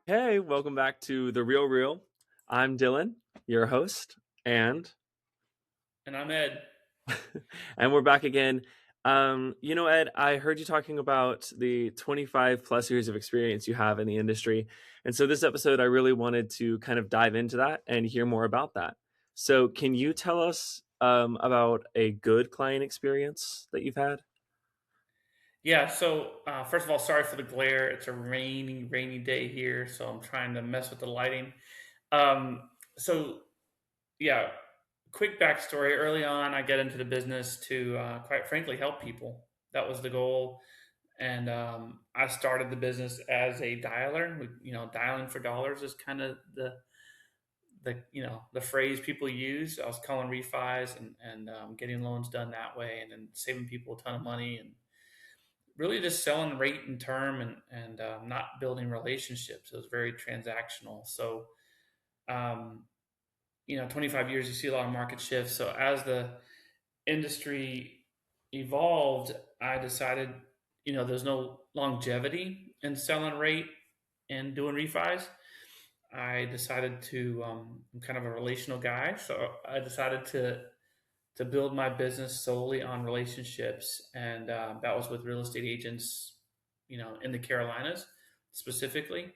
Hey, welcome back to The Real Real. I'm Dylan, your host, and And I'm Ed. and we're back again. Ed, I heard you talking about the 25 plus years of experience you have in the industry. And so this episode, I really wanted to kind of dive into that and hear more about that. So can you tell us about a good client experience that you've had? Yeah, so first of all, sorry for the glare. It's a rainy day here, so I'm trying to mess with the lighting. So, yeah, quick backstory. Early on, I get into the business to, quite frankly, help people. That was the goal. And I started the business as a dialer. Dialing for dollars is kind of the phrase people use. I was calling refis and getting loans done that way, and then saving people a ton of money and really just selling rate and term and not building relationships. It was very transactional. So, um, 25 years, you see a lot of market shifts. So as the industry evolved, I decided, there's no longevity in selling rate and doing refis. I decided I'm kind of a relational guy. So I decided to build my business solely on relationships, and that was with real estate agents, in the Carolinas specifically.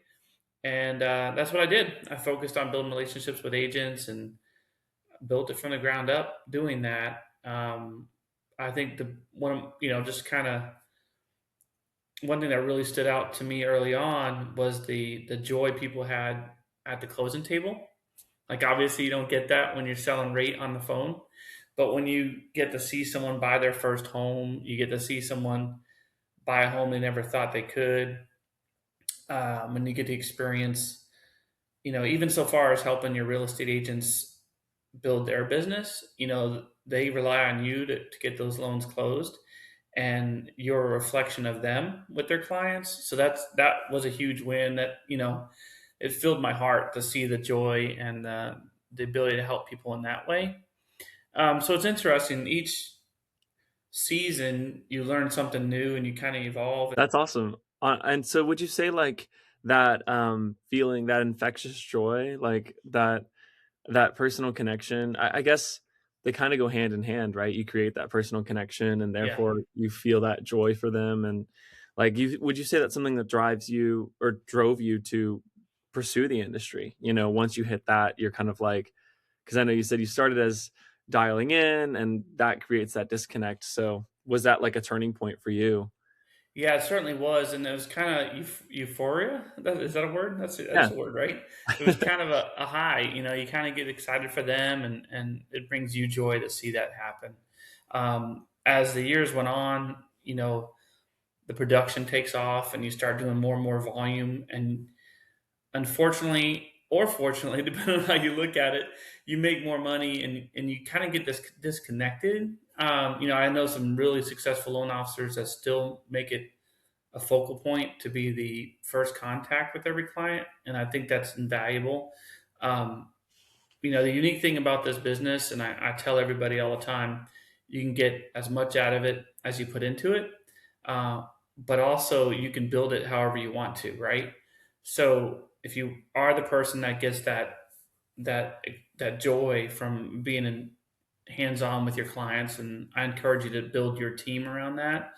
And that's what I did. I focused on building relationships with agents and built it from the ground up. Doing that, I think the one, just kind of one thing that really stood out to me early on was the joy people had at the closing table. Like, obviously, you don't get that when you're selling rate on the phone, but when you get to see someone buy their first home, you get to see someone buy a home they never thought they could, and you get to experience, even so far as helping your real estate agents build their business, they rely on you to get those loans closed, and you're a reflection of them with their clients. So that was a huge win. That it filled my heart to see the joy and the ability to help people in that way. So it's interesting. Each season, you learn something new and you kind of evolve. That's awesome. And so would you say like that feeling, that infectious joy, like that personal connection, I guess they kind of go hand in hand, right? You create that personal connection and Yeah. therefore you feel that joy for them. And like, would you say that's something that drives you or drove you to pursue the industry? Once you hit that, you're kind of like, because I know you said you started as dialing in and that creates that disconnect. So was that like a turning point for you? Yeah, it certainly was, and it was kind of euphoria. Is that a word? That's Yeah. a word, right? It was kind of a high. You kind of get excited for them, and it brings you joy to see that happen. As the years went on, the production takes off, and you start doing more and more volume. And unfortunately, or fortunately, depending on how you look at it, you make more money, and you kind of get disconnected. I know some really successful loan officers that still make it a focal point to be the first contact with every client, and I think that's invaluable. Um, the unique thing about this business, and I tell everybody all the time, you can get as much out of it as you put into it, uh, but also you can build it however you want to, right? So if you are the person that gets that that joy from being in hands-on with your clients, and I encourage you to build your team around that,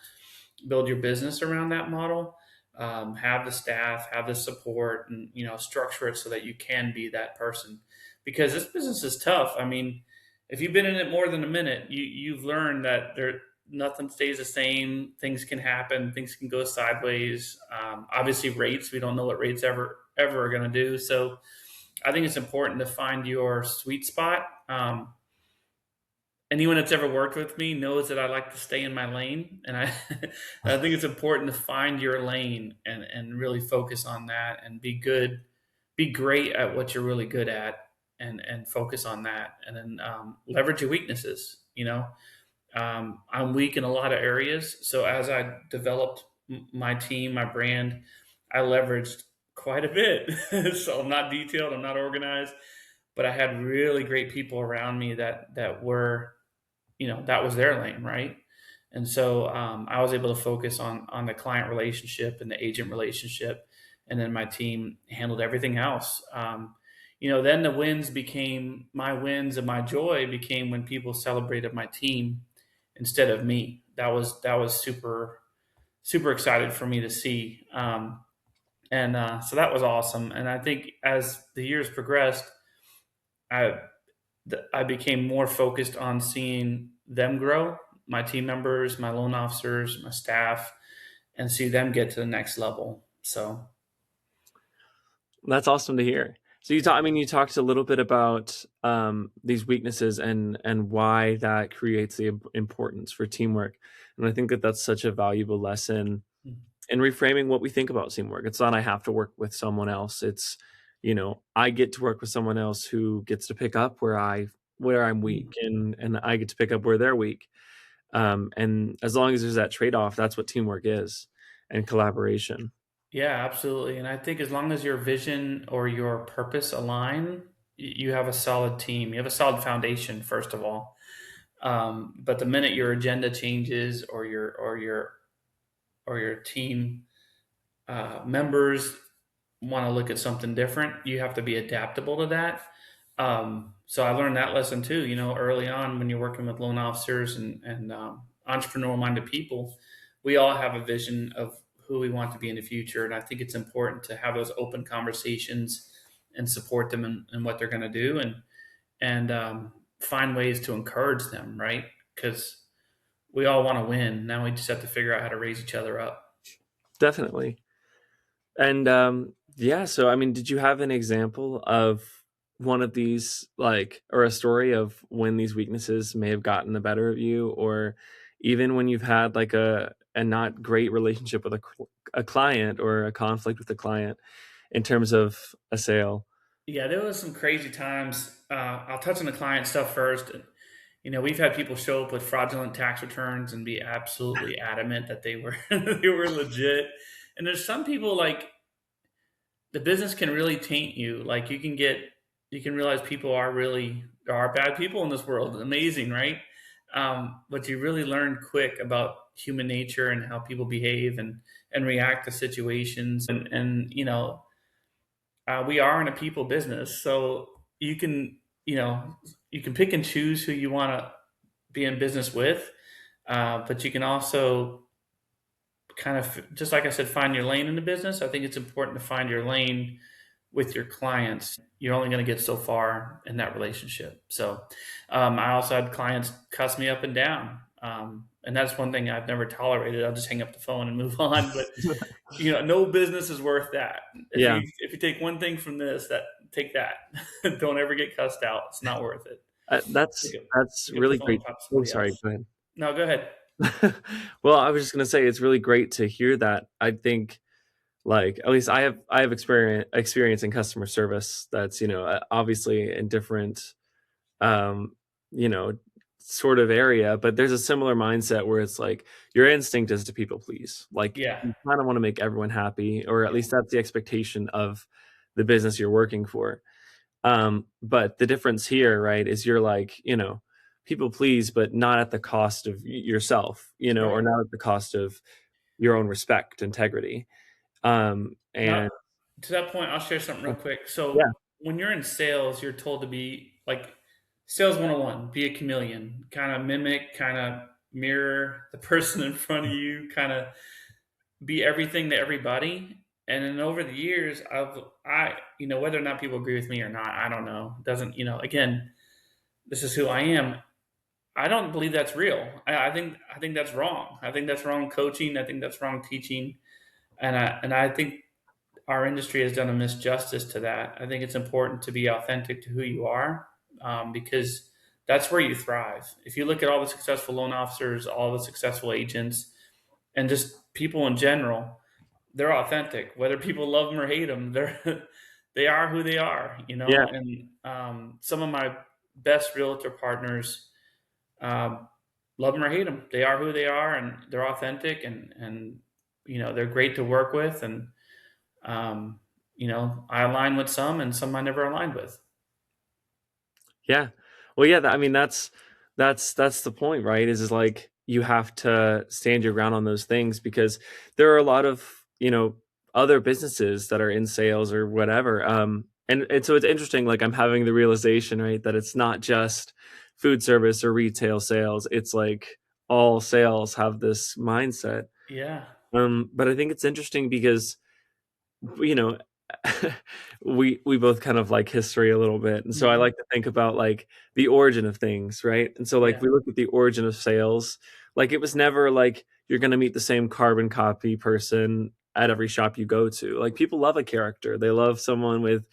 build your business around that model. Have the staff, have the support, and structure it so that you can be that person. Because this business is tough. I mean, if you've been in it more than a minute, you've learned that nothing stays the same. Things can happen. Things can go sideways. Obviously, rates. We don't know what rates ever are going to do. So I think it's important to find your sweet spot. Anyone that's ever worked with me knows that I like to stay in my lane, and I I think it's important to find your lane and really focus on that and be great at what you're really good at, and focus on that, and then leverage your weaknesses. I'm weak in a lot of areas, so as I developed my team, my brand, I leveraged quite a bit. So I'm not detailed, I'm not organized, but I had really great people around me that were, that was their lane, right? And so I was able to focus on the client relationship and the agent relationship, and then my team handled everything else. Then the wins became my wins, and my joy became when people celebrated my team instead of me. That was super excited for me to see. And so that was awesome. And I think as the years progressed, I I became more focused on seeing them grow, my team members, my loan officers, my staff, and see them get to the next level. So That's awesome to hear. So yeah, I mean, you talked a little bit about these weaknesses and why that creates the importance for teamwork. And I think that that's such a valuable lesson in reframing what we think about teamwork. It's not I have to work with someone else. It's, I get to work with someone else who gets to pick up where I'm weak, and I get to pick up where they're weak. And as long as there's that trade-off, that's what teamwork is, and collaboration. yeah, absolutely. And I think as long as your vision or your purpose align, you have a solid team. You have a solid foundation, first of all. But the minute your agenda changes, or your team members want to look at something different, you have to be adaptable to that. So I learned that lesson too. Early on when you're working with loan officers and entrepreneurial minded people, we all have a vision of who we want to be in the future, and I think it's important to have those open conversations and support them in what they're going to do, and find ways to encourage them, right? Because we all want to win. Now we just have to figure out how to raise each other up. Definitely. And yeah, so I mean, did you have an example of one of these, like, or a story of when these weaknesses may have gotten the better of you, or even when you've had like a not great relationship with a client, or a conflict with a client in terms of a sale? Yeah, there was some crazy times. I'll touch on the client stuff first. We've had people show up with fraudulent tax returns and be absolutely adamant that they were they were legit. And there's some people, like, the business can really taint you. Like, you can realize people there are bad people in this world. Amazing, right? But you really learn quick about human nature and how people behave and react to situations. And we are in a people business, so you know you can pick and choose who you want to be in business with, but you can also kind of, just like I said, find your lane in the business. I think it's important to find your lane with your clients. You're only going to get so far in that relationship. So I also had clients cuss me up and down, and that's one thing I've never tolerated. I'll just hang up the phone and move on. But no business is worth that. If Yeah, you take one thing from this, that take that. Don't ever get cussed out. It's not worth it. that's Pick up, that's pick up the really phone and great. talk to Oh, somebody sorry, else. go ahead. No, go ahead. Well, I was just gonna say it's really great to hear that. I think, like, at least I have experience in customer service that's, obviously in different, um, you know, sort of area, but there's a similar mindset where it's like your instinct is to people please. Like, Yeah, you kind of want to make everyone happy, or at least that's the expectation of the business you're working for. But the difference here, right, is you're like, people please, but not at the cost of yourself, or right. not at the cost of your own respect, integrity. Now, And to that point, I'll share something real quick. yeah, So when you're in sales, you're told to be like sales 101, be a chameleon, kind of mimic, kind of mirror the person in front of you, kind of be everything to everybody. And then over the years, whether or not people agree with me or not, I don't know. Doesn't, again, this is who I am. I don't believe that's real. I think that's wrong. I think that's wrong coaching. I think that's wrong teaching. And I think our industry has done a misjustice to that. I think it's important to be authentic to who you are, because that's where you thrive. If you look at all the successful loan officers, all the successful agents, and just people in general, they're authentic. Whether people love them or hate them, they are who they are. yeah, And some of my best realtor partners, um, love them or hate them, they are who they are, and they're authentic, and they're great to work with, and um, I align with some, and some I never aligned with. yeah. Well, yeah, I mean, that's the point, right? Is like you have to stand your ground on those things, because there are a lot of, other businesses that are in sales or whatever. And so it's interesting, like I'm having the realization, right, that it's not just food service or retail sales. It's like all sales have this mindset. Yeah. But I think it's interesting because, you know, we both kind of like history a little bit. And so I Mhm. like to think about like the origin of things, right? And so like Yeah. we look at the origin of sales, like it was never like you're going to meet the same carbon copy person at every shop you go to. Like people love a character. They love someone with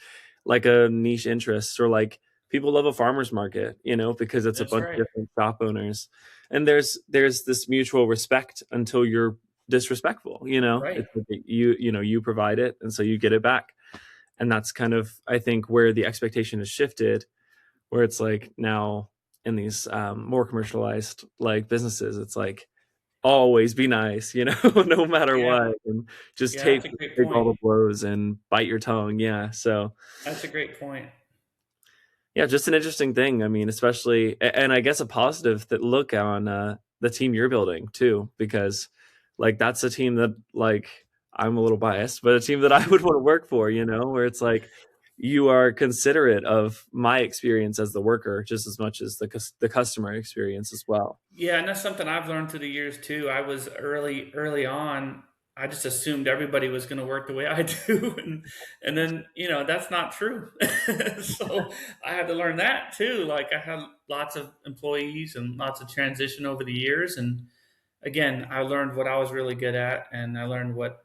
like a niche interest, or like people love a farmer's market, because it's a That's bunch of right. different shop owners. And there's this mutual respect until you're disrespectful. Right. It's like you provide it, and so you get it back. And that's kind of, I think, where the expectation has shifted, where it's like now in these more commercialized like businesses, it's like always be nice, no matter Yeah. what, and just Yeah, take that's a great take point. all the blows and bite your tongue. Yeah, so That's a great point. yeah, just an interesting thing. I mean, especially, and I guess a positive that look on the team you're building too, because like that's a team that, like, I'm a little biased, but a team that I would want to work for. Where it's like you are considerate of my experience as the worker just as much as the customer experience as well. Yeah, and that's something I've learned through the years too. I was early on. I just assumed everybody was going to work the way I do, and then that's not true. So I had to learn that too. Like I had lots of employees and lots of transition over the years, and again, I learned what I was really good at, and I learned what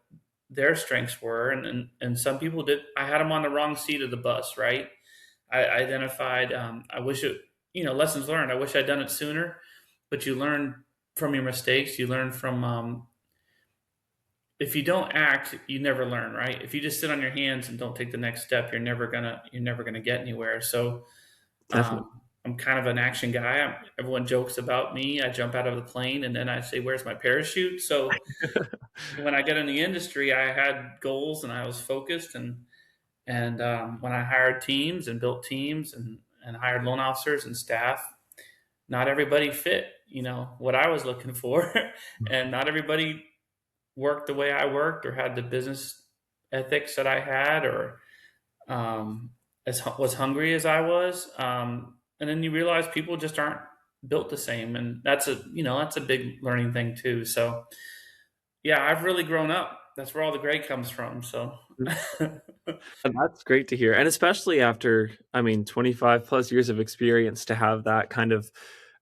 their strengths were, and some people did. I had them on the wrong seat of the bus, right? I identified. I wish it, lessons learned. I wish I'd done it sooner, but you learn from your mistakes. You learn from if you don't act, you never learn, right? If you just sit on your hands and don't take the next step, you're never gonna get anywhere. So Definitely. I'm kind of an action guy. Everyone jokes about me. I jump out of the plane and then I say, "Where's my parachute?" So when I got in the industry, I had goals and I was focused. And when I hired teams and built teams and hired loan officers and staff, not everybody fit, what I was looking for, and not everybody worked the way I worked or had the business ethics that I had, or was hungry as I was. And then you realize people just aren't built the same, and that's a big learning thing too. So yeah, I've really grown up. That's where all the gray comes from. So And that's great to hear. And especially after, I mean, 25 plus years of experience, to have that kind of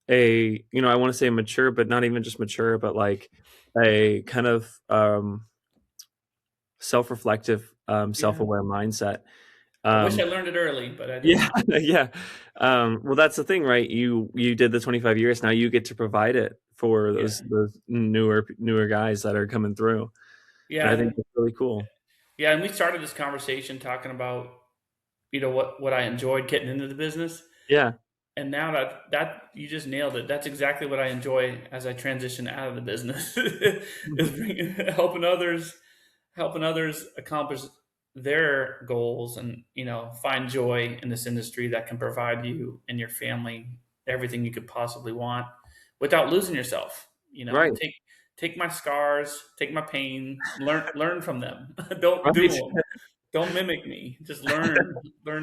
I want to say mature, but not even just mature, but like a kind of self-reflective, yeah, self-aware mindset. I wish I Um, learned it early, but I yeah, didn't. yeah. Well, that's the thing, right? You did the 25 years. Now you get to provide it for Yeah, those newer guys that are coming through. And I yeah, think that's really cool. yeah. And we started this conversation talking about what I enjoyed getting into the business. Yeah. And now that you just nailed it. That's exactly what I enjoy as I transition out of the business is helping others accomplish their goals, and find joy in this industry that can provide you and your family everything you could possibly want without losing yourself. Right. Take my scars, take my pain, learn from them. Don't do Right. them. Don't mimic me. Just learn what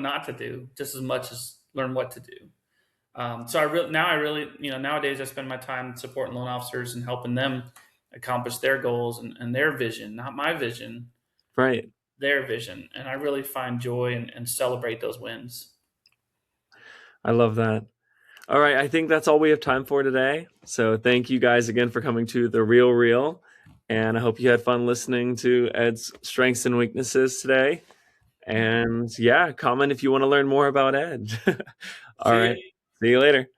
not to do, just as much as learn what to do. So I really, nowadays I spend my time supporting loan officers and helping them accomplish their goals and their vision, not my vision, Right. their vision. And I really find joy and celebrate those wins. I love that. All right, I think that's all we have time for today. So thank you guys again for coming to The Real Real. And I hope you had fun listening to Ed's strengths and weaknesses today. And yeah, comment if you want to learn more about Ed. All See right. you. See you later.